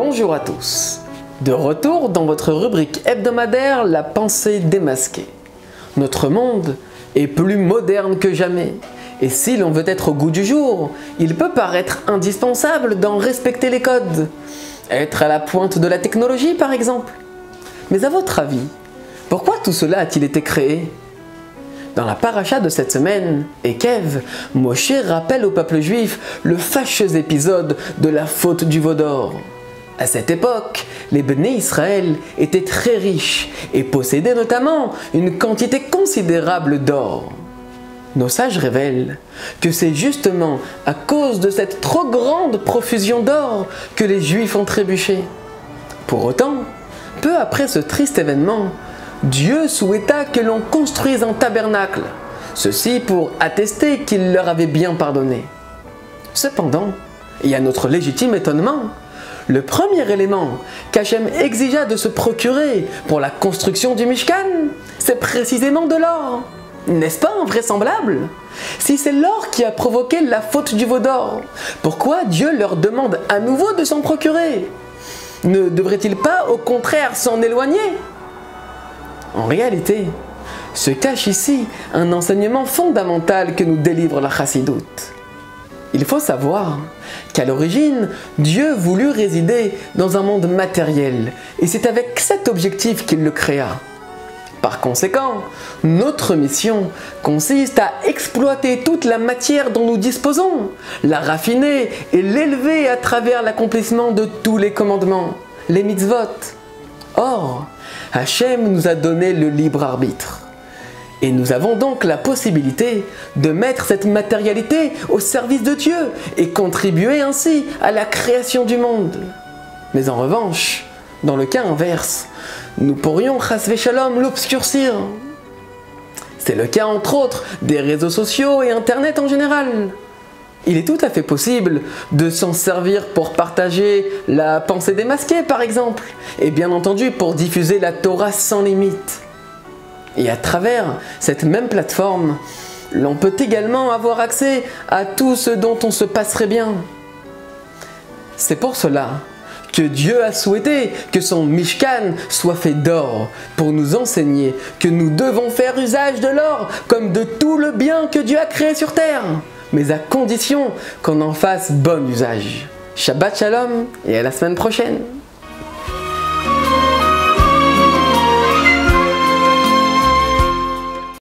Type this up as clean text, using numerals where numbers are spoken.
Bonjour à tous, de retour dans votre rubrique hebdomadaire La pensée démasquée. Notre monde est plus moderne que jamais, et si l'on veut être au goût du jour, il peut paraître indispensable d'en respecter les codes, être à la pointe de la technologie par exemple. Mais à votre avis, pourquoi tout cela a-t-il été créé? Dans la paracha de cette semaine, Ekev, Moshe rappelle au peuple juif le fâcheux épisode de la faute du veau d'or. À cette époque, les Béné Israël étaient très riches et possédaient notamment une quantité considérable d'or. Nos sages révèlent que c'est justement à cause de cette trop grande profusion d'or que les Juifs ont trébuché. Pour autant, peu après ce triste événement, Dieu souhaita que l'on construise un tabernacle, ceci pour attester qu'il leur avait bien pardonné. Cependant, et à notre légitime étonnement, le premier élément qu'Hachem exigea de se procurer pour la construction du Mishkan, c'est précisément de l'or. N'est-ce pas invraisemblable? Si c'est l'or qui a provoqué la faute du veau d'or, pourquoi Dieu leur demande à nouveau de s'en procurer? Ne devrait-il pas au contraire s'en éloigner? En réalité, se cache ici un enseignement fondamental que nous délivre la Chassidoute. Il faut savoir qu'à l'origine, Dieu voulut résider dans un monde matériel, et c'est avec cet objectif qu'il le créa. Par conséquent, notre mission consiste à exploiter toute la matière dont nous disposons, la raffiner et l'élever à travers l'accomplissement de tous les commandements, les mitzvot. Or, Hachem nous a donné le libre arbitre. Et nous avons donc la possibilité de mettre cette matérialité au service de Dieu et contribuer ainsi à la création du monde. Mais en revanche, dans le cas inverse, nous pourrions chas v'shalom l'obscurcir. C'est le cas entre autres des réseaux sociaux et Internet en général. Il est tout à fait possible de s'en servir pour partager la pensée démasquée par exemple, et bien entendu pour diffuser la Torah sans limite. Et à travers cette même plateforme, l'on peut également avoir accès à tout ce dont on se passerait bien. C'est pour cela que Dieu a souhaité que son Mishkan soit fait d'or, pour nous enseigner que nous devons faire usage de l'or comme de tout le bien que Dieu a créé sur terre, mais à condition qu'on en fasse bon usage. Shabbat Shalom et à la semaine prochaine.